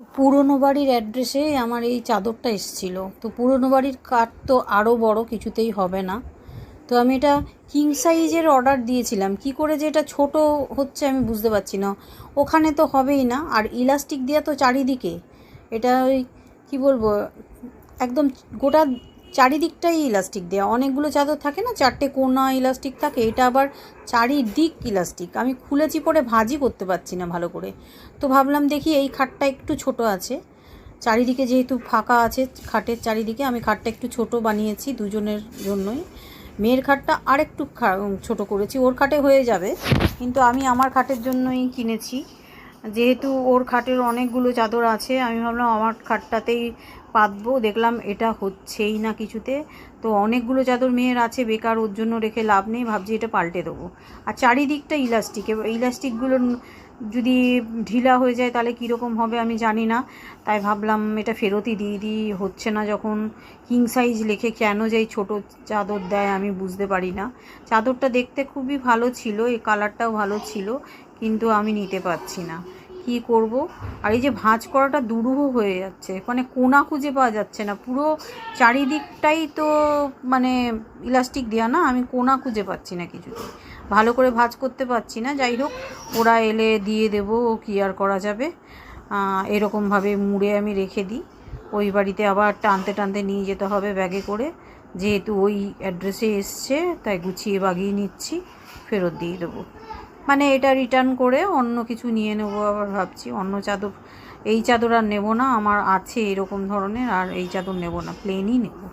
পুরনো বাড়ির অ্যাড্রেসে আমার এই চাদরটা এসেছিলো। তো পুরনো বাড়ির কাঠ তো আরও বড়, কিছুতেই হবে না। তো আমি এটা কিং সাইজের অর্ডার দিয়েছিলাম, কি করে যে এটা ছোট হচ্ছে আমি বুঝতে পারছি না। ওখানে তো হবেই না, আর ইলাস্টিক দেওয়া তো চারিদিকে। এটা ওই কী বলবো, একদম গোটা চারিদিকটাই ইলাস্টিক দেওয়া। অনেকগুলো চাদর থাকে না, 4টে কোনা ইলাস্টিক থাকে, এটা আবার চারিদিক ইলাস্টিক। আমি খুলেছি পরে ভাঁজই করতে পারছি না ভালো করে। তো ভাবলাম দেখি এই খাটটা একটু ছোট আছে, চারিদিকে যেহেতু ফাঁকা আছে খাটের চারিদিকে, আমি খাটটা একটু ছোট বানিয়েছি দুজনের জন্যই। মেয়ের খাটটা আরেকটু ছোট করেছি, ওর খাটে হয়ে যাবে, কিন্তু আমি আমার খাটের জন্যই কিনেছি। যেহেতু ওর খাটের অনেকগুলো চাদর আছে, আমি ভাবলাম আমার খাটটাতেই পাতবো। দেখলাম এটা হচ্ছেই না কিছুতে। তো অনেকগুলো চাদর মেয়ের আছে, বেকার ওর জন্য রেখে লাভ নেই, ভাবছি এটা পাল্টে দেবো। আর চারিদিকটা ইলাস্টিক, এবার ইলাস্টিকগুলো যদি ঢিলা হয়ে যায় তাহলে কীরকম হবে আমি জানি না। তাই ভাবলাম এটা ফেরতই দিয়ে দিই, হচ্ছে না যখন। কিং সাইজ লিখে কেন যে এই ছোটো চাদর দেয় আমি বুঝতে পারি না। চাদরটা দেখতে খুবই ভালো ছিল, এই কালারটাও ভালো ছিল, কিন্তু আমি নিতে পারছি না, কি করব। আর এই যে ভাঁজ করাটা দুরূহ হয়ে যাচ্ছে, মানে কোনা খুঁজে পাওয়া যাচ্ছে না। পুরো চারিদিকটাই তো মানে ইলাস্টিক দেওয়া না, আমি কোনা খুঁজে পাচ্ছি না কিছুতে, ভালো করে ভাঁজ করতে পারছি না। যাই হোক, ওরা এলে দিয়ে দেবো, কি আর করা যাবে। এরকমভাবে মুড়ে আমি রেখে দিই। ওই বাড়িতে আবার টানতে টানতে নিয়ে যেতে হবে ব্যাগে করে, যেহেতু ওই অ্যাড্রেসে এসছে, তাই গুছিয়ে বাগিয়ে নিচ্ছি, ফেরত দিয়ে দেবো। মানে এটা রিটার্ন করে অন্য কিছু নিয়ে নেবো। আবার ভাবছি অন্য চাদর, এই চাদর আর নেবো না, আমার আছে এরকম ধরনের, আর এই চাদর নেবো না, প্লেনই নেবো।